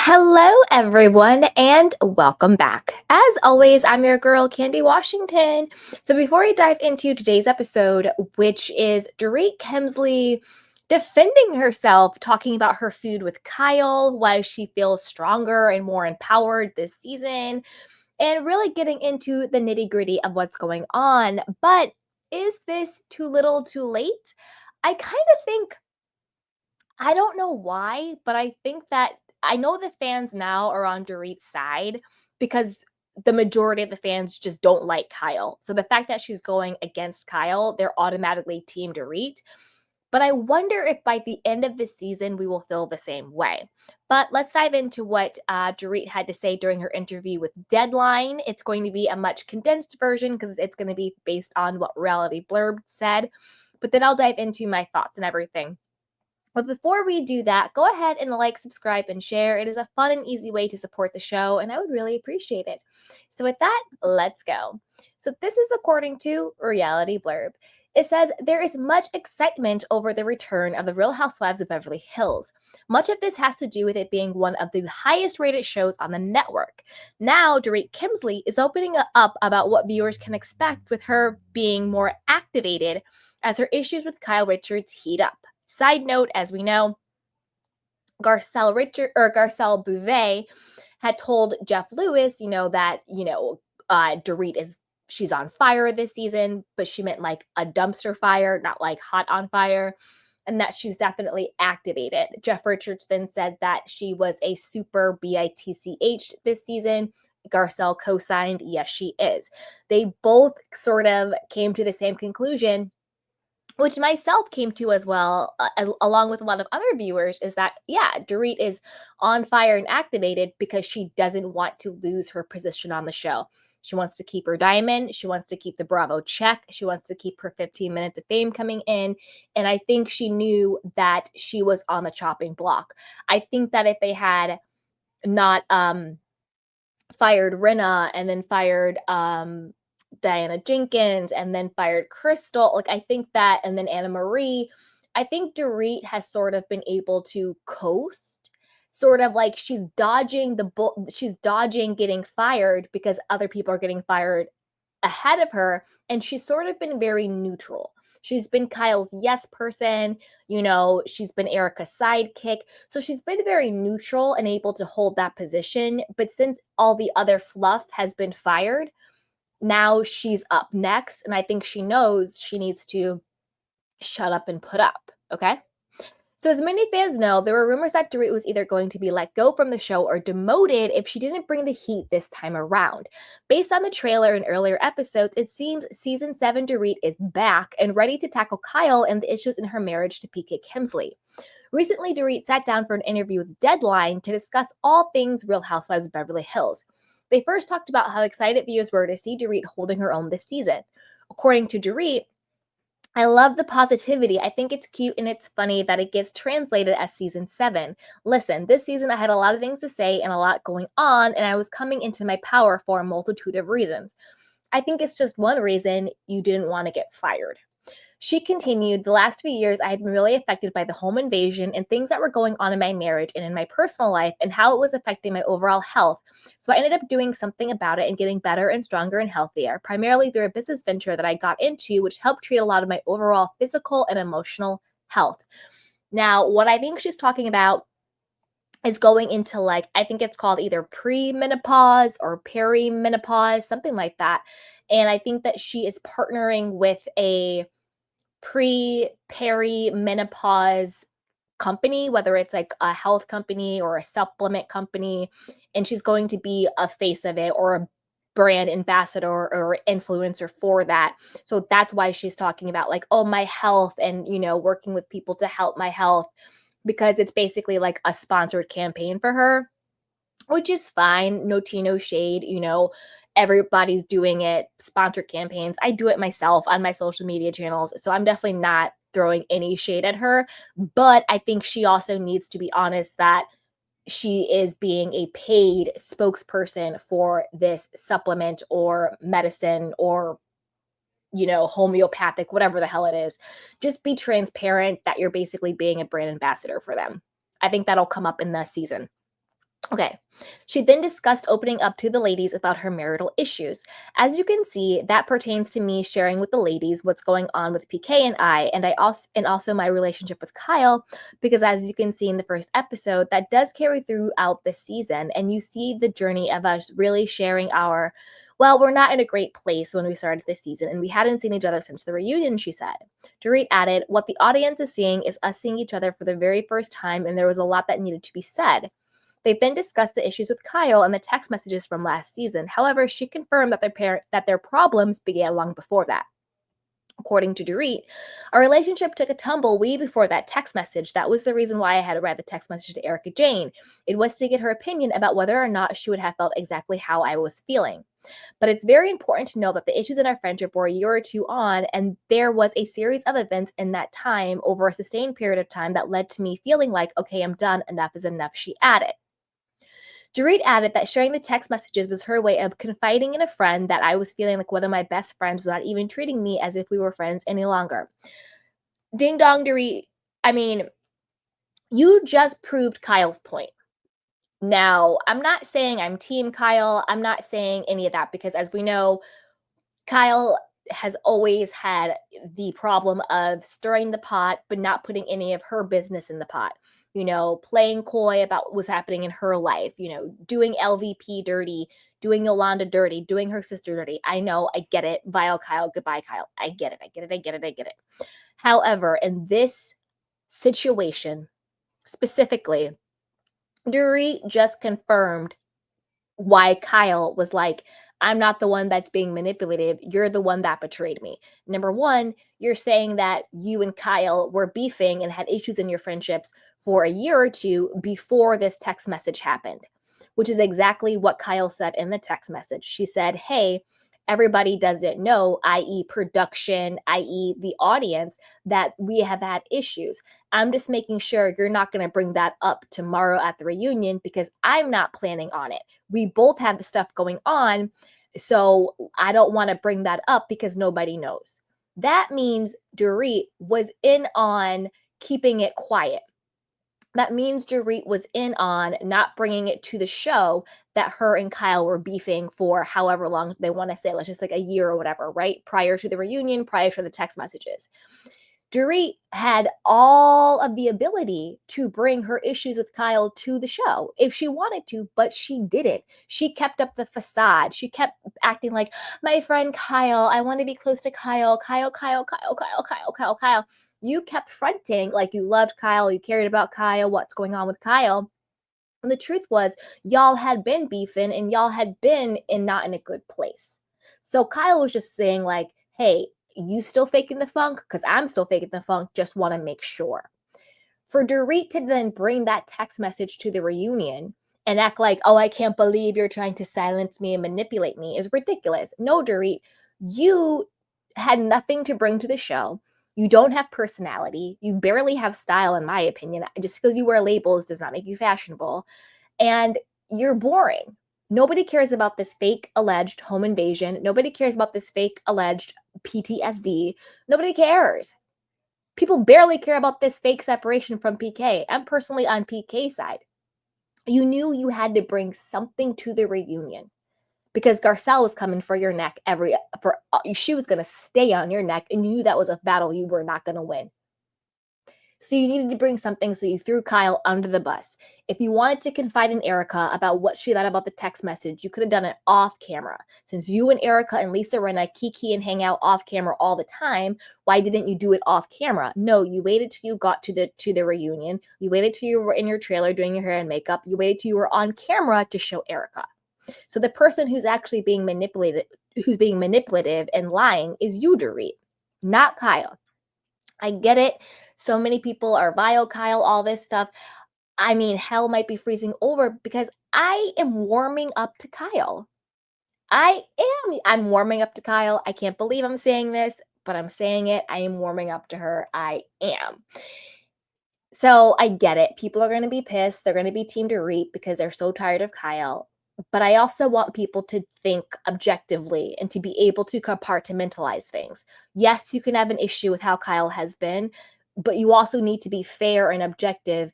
Hello, everyone, and welcome back. As always, I'm your girl, Candy Washington. So, before we dive into today's episode, which is Dorit Kemsley defending herself, talking about her feud with Kyle, why she feels stronger and more empowered this season, and really getting into the nitty gritty of what's going on. But is this too little, too late? I kind of think I don't know why, but I think that I know the fans now are on Dorit's side because the majority of the fans just don't like Kyle. So the fact that she's going against Kyle, they're automatically Team Dorit. But I wonder if by the end of the season we will feel the same way. But let's dive into what Dorit had to say during her interview with Deadline. It's going to be a much condensed version because it's going to be based on what Reality Blurb said. But then I'll dive into my thoughts and everything. But before we do that, go ahead and like, subscribe, and share. It is a fun and easy way to support the show, and I would really appreciate it. So, with that, let's go. So, this is according to Reality Blurb. It says there is much excitement over the return of the Real Housewives of Beverly Hills. Much of this has to do with it being one of the highest rated shows on the network. Now, Dorit Kemsley is opening up about what viewers can expect with her being more activated as her issues with Kyle Richards heat up. Side note, as we know, Garcelle Bouvet had told Jeff Lewis, that, Dorit she's on fire this season, but she meant like a dumpster fire, not like hot on fire, and that she's definitely activated. Jeff Richards then said that she was a super bitch this season. Garcelle co-signed, yes, she is. They both sort of came to the same conclusion, which myself came to as well, along with a lot of other viewers, is that, yeah, Dorit is on fire and activated because she doesn't want to lose her position on the show. She wants to keep her diamond. She wants to keep the Bravo check. She wants to keep her 15 minutes of fame coming in. And I think she knew that she was on the chopping block. I think that if they had not fired Rinna and then fired Diana Jenkins and then fired Crystal, like I think that, and then Anna Marie, I think Dorit has sort of been able to coast, sort of like she's dodging she's dodging getting fired because other people are getting fired ahead of her, and she's sort of been very neutral. She's been Kyle's yes person, she's been Erica's sidekick. So she's been very neutral and able to hold that position. But since all the other fluff has been fired, now she's up next. And I think she knows she needs to shut up and put up. Okay. So, as many fans know, there were rumors that Dorit was either going to be let go from the show or demoted if she didn't bring the heat this time around. Based on the trailer and earlier episodes, it seems season 7 Dorit is back and ready to tackle Kyle and the issues in her marriage to PK Kemsley. Recently, Dorit sat down for an interview with Deadline to discuss all things Real Housewives of Beverly Hills. They first talked about how excited viewers were to see Dorit holding her own this season. According to Dorit, I love the positivity. I think it's cute and it's funny that it gets translated as season 7. Listen, this season I had a lot of things to say and a lot going on, and I was coming into my power for a multitude of reasons. I think it's just one reason: you didn't want to get fired. She continued, the last few years I had been really affected by the home invasion and things that were going on in my marriage and in my personal life and how it was affecting my overall health. So I ended up doing something about it and getting better and stronger and healthier, primarily through a business venture that I got into, which helped treat a lot of my overall physical and emotional health. Now, what I think she's talking about is going into, like, I think it's called either pre-menopause or perimenopause, something like that. And I think that she is partnering with a perimenopause company, whether it's like a health company or a supplement company, and she's going to be a face of it or a brand ambassador or influencer for that. So that's why she's talking about, like, oh, my health and, working with people to help my health, because it's basically like a sponsored campaign for her, which is fine. No tea, no shade. Everybody's doing it, sponsored campaigns. I do it myself on my social media channels. So I'm definitely not throwing any shade at her. But I think she also needs to be honest that she is being a paid spokesperson for this supplement or medicine or, homeopathic, whatever the hell it is. Just be transparent that you're basically being a brand ambassador for them. I think that'll come up in the season. Okay. She then discussed opening up to the ladies about her marital issues. As you can see, that pertains to me sharing with the ladies what's going on with PK and also my relationship with Kyle, because as you can see in the first episode, that does carry throughout this season, and you see the journey of us really sharing our well, we're not in a great place when we started this season, and we hadn't seen each other since the reunion, she said. Dorit added, what the audience is seeing is us seeing each other for the very first time, and there was a lot that needed to be said. They then discussed the issues with Kyle and the text messages from last season. However, she confirmed that their problems began long before that. According to Dorit, our relationship took a tumble way before that text message. That was the reason why I had to write the text message to Erica Jane. It was to get her opinion about whether or not she would have felt exactly how I was feeling. But it's very important to know that the issues in our friendship were a year or two on, and there was a series of events in that time over a sustained period of time that led to me feeling like, okay, I'm done, enough is enough, she added. Dorit added that sharing the text messages was her way of confiding in a friend that I was feeling like one of my best friends was not even treating me as if we were friends any longer. Ding dong, Dorit. I mean, you just proved Kyle's point. Now, I'm not saying I'm team Kyle. I'm not saying any of that because, as we know, Kyle has always had the problem of stirring the pot, but not putting any of her business in the pot. Playing coy about what's happening in her life, doing LVP dirty, doing Yolanda dirty, doing her sister dirty. I know, I get it. Vile Kyle, goodbye, Kyle. I get it. I get it. I get it. I get it. However, in this situation specifically, Dorit just confirmed why Kyle was like, I'm not the one that's being manipulative. You're the one that betrayed me. Number one, you're saying that you and Kyle were beefing and had issues in your friendships for a year or two before this text message happened, which is exactly what Kyle said in the text message. She said, hey, everybody doesn't know, i.e., production, i.e., the audience, that we have had issues. I'm just making sure you're not going to bring that up tomorrow at the reunion because I'm not planning on it. We both have the stuff going on. So I don't want to bring that up because nobody knows. That means Dorit was in on keeping it quiet. That means Dorit was in on not bringing it to the show that her and Kyle were beefing for however long they want to say, let's just like a year or whatever, right? Prior to the reunion, prior to the text messages. Dorit had all of the ability to bring her issues with Kyle to the show if she wanted to, but she didn't. She kept up the facade. She kept acting like, my friend Kyle, I want to be close to Kyle. Kyle, Kyle, Kyle, Kyle, Kyle, Kyle, Kyle. You kept fronting like you loved Kyle, you cared about Kyle, what's going on with Kyle. And the truth was, y'all had been beefing and y'all had been not in a good place. So Kyle was just saying, like, hey, you still faking the funk? Because I'm still faking the funk. Just want to make sure. For Dorit to then bring that text message to the reunion and act like, oh, I can't believe you're trying to silence me and manipulate me is ridiculous. No, Dorit, you had nothing to bring to the show. You don't have personality. You barely have style, in my opinion. Just because you wear labels does not make you fashionable. And you're boring. Nobody cares about this fake alleged home invasion. Nobody cares about this fake alleged PTSD. Nobody cares. People barely care about this fake separation from PK. I'm personally on PK's side. You knew you had to bring something to the reunion because Garcelle was coming for your neck she was going to stay on your neck, and you knew that was a battle you were not going to win. So you needed to bring something, so you threw Kyle under the bus. If you wanted to confide in Erica about what she thought about the text message, you could have done it off camera. Since you and Erica and Lisa Rinna kiki and hang out off camera all the time, why didn't you do it off camera? No, you waited till you got to the reunion. You waited till you were in your trailer doing your hair and makeup. You waited till you were on camera to show Erica. So the person who's actually being manipulated, who's being manipulative and lying is you, Dorit, not Kyle. I get it. So many people are vile, Kyle, all this stuff. I mean, hell might be freezing over because I am warming up to Kyle. I'm warming up to Kyle. I can't believe I'm saying this, but I'm saying it. I am warming up to her. I am. So I get it. People are going to be pissed. They're going to be team Dorit because they're so tired of Kyle. But I also want people to think objectively and to be able to compartmentalize things. Yes, you can have an issue with how Kyle has been, but you also need to be fair and objective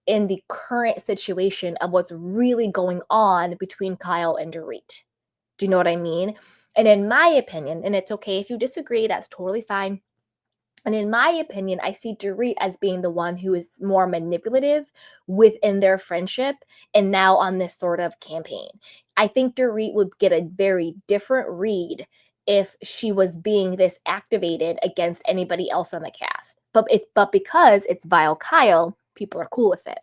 in the current situation of what's really going on between Kyle and Dorit. Do you know what I mean? And in my opinion, and it's okay if you disagree, that's totally fine. And in my opinion, I see Dorit as being the one who is more manipulative within their friendship and now on this sort of campaign. I think Dorit would get a very different read if she was being this activated against anybody else on the cast. But because it's Vile Kyle, people are cool with it.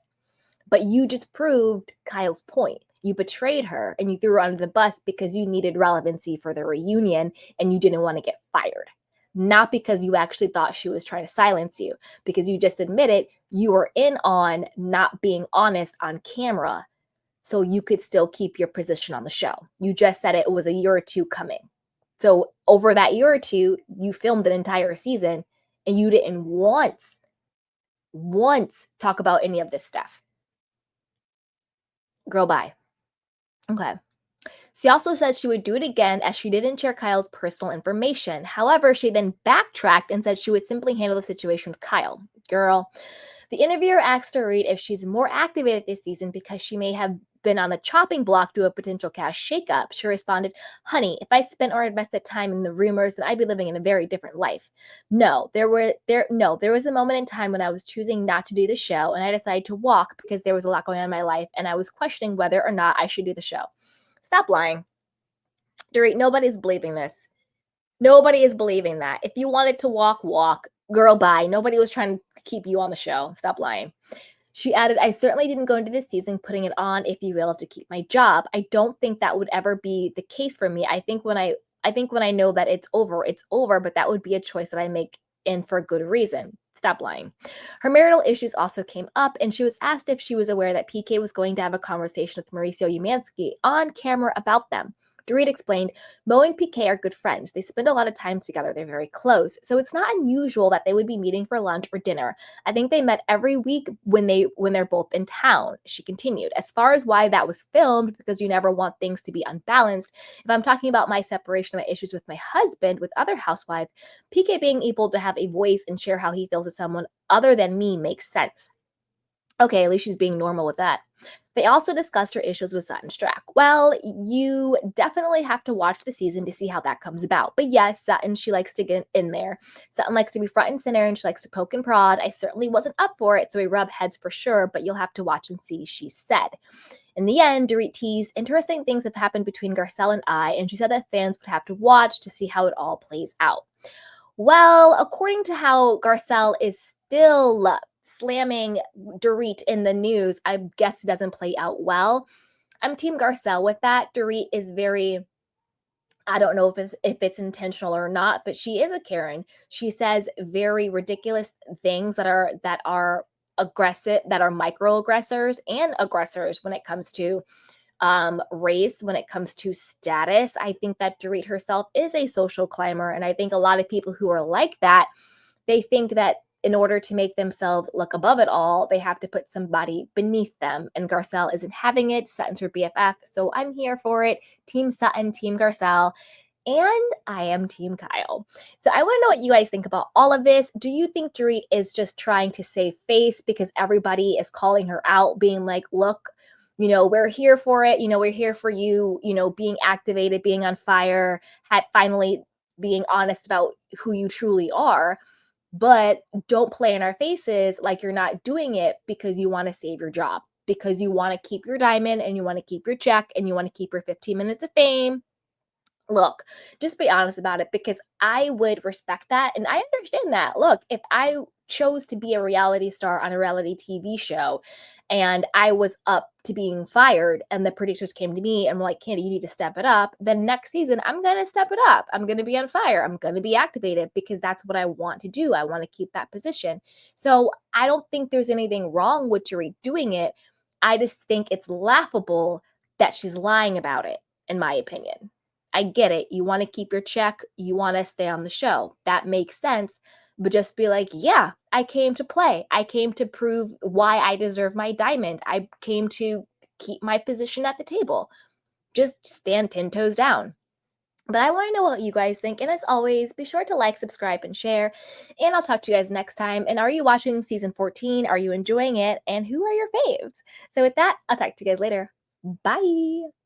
But you just proved Kyle's point. You betrayed her and you threw her under the bus because you needed relevancy for the reunion and you didn't want to get fired. Not because you actually thought she was trying to silence you, because you just admitted you were in on not being honest on camera so you could still keep your position on the show. You just said it was a year or two coming. So over that year or two, you filmed an entire season and you didn't once talk about any of this stuff. Girl, bye. Okay. She also said she would do it again as she didn't share Kyle's personal information. However, she then backtracked and said she would simply handle the situation with Kyle. Girl. The interviewer asked Dorit if she's more activated this season because she may have been on the chopping block due to a potential cast shakeup. She responded, "Honey, if I spent or invested time in the rumors, then I'd be living in a very different life. No, there was a moment in time when I was choosing not to do the show, and I decided to walk because there was a lot going on in my life, and I was questioning whether or not I should do the show." Stop lying. Dorit, nobody's believing this. Nobody is believing that. If you wanted to walk, walk. Girl, bye. Nobody was trying to keep you on the show. Stop lying. She added, "I certainly didn't go into this season putting it on, if you will, to keep my job. I don't think that would ever be the case for me. I think when I know that it's over, but that would be a choice that I make and for good reason." Stop lying. Her marital issues also came up, and she was asked if she was aware that PK was going to have a conversation with Mauricio Umansky on camera about them. Dorit explained, "Mo and PK are good friends. They spend a lot of time together. They're very close. So it's not unusual that they would be meeting for lunch or dinner. I think they met every week when they're both in town." She continued, "As far as why that was filmed, because you never want things to be unbalanced. If I'm talking about my separation, my issues with my husband, with other housewife, PK being able to have a voice and share how he feels with someone other than me makes sense." Okay, at least she's being normal with that. They also discussed her issues with Sutton Strack. Well, you definitely have to watch the season to see how that comes about. But yes, Sutton, she likes to get in there. Sutton likes to be front and center and she likes to poke and prod. I certainly wasn't up for it, so we rub heads for sure, but you'll have to watch and see, she said. In the end, Dorit teased, "Interesting things have happened between Garcelle and I, and she said that fans would have to watch to see how it all plays out." Well, according to how Garcelle is still slamming Dorit in the news, I guess it doesn't play out well. I'm Team Garcelle with that. Dorit is very, I don't know if it's intentional or not, but she is a Karen. She says very ridiculous things that are aggressive, that are microaggressors and aggressors when it comes to race, when it comes to status. I think that Dorit herself is a social climber. And I think a lot of people who are like that, they think that in order to make themselves look above it all, they have to put somebody beneath them. And Garcelle isn't having it. Sutton's her BFF. So I'm here for it. Team Sutton, Team Garcelle. And I am Team Kyle. So I want to know what you guys think about all of this. Do you think Dorit is just trying to save face because everybody is calling her out, being like, look, we're here for it. We're here for you, being activated, being on fire, finally being honest about who you truly are. But don't play in our faces like you're not doing it because you want to save your job, because you want to keep your diamond and you want to keep your check and you want to keep your 15 minutes of fame. Look, just be honest about it, because I would respect that and I understand that. Look, if I chose to be a reality star on a reality TV show and I was up to being fired and the producers came to me and were like, "Candy, you need to step it up," then next season I'm going to step it up. I'm going to be on fire. I'm going to be activated because that's what I want to do. I want to keep that position. So I don't think there's anything wrong with Dorit doing it. I just think it's laughable that she's lying about it, in my opinion. I get it. You want to keep your check. You want to stay on the show. That makes sense. But just be like, yeah, I came to play. I came to prove why I deserve my diamond. I came to keep my position at the table. Just stand 10 toes down. But I want to know what you guys think. And as always, be sure to like, subscribe, and share. And I'll talk to you guys next time. And are you watching season 14? Are you enjoying it? And who are your faves? So with that, I'll talk to you guys later. Bye.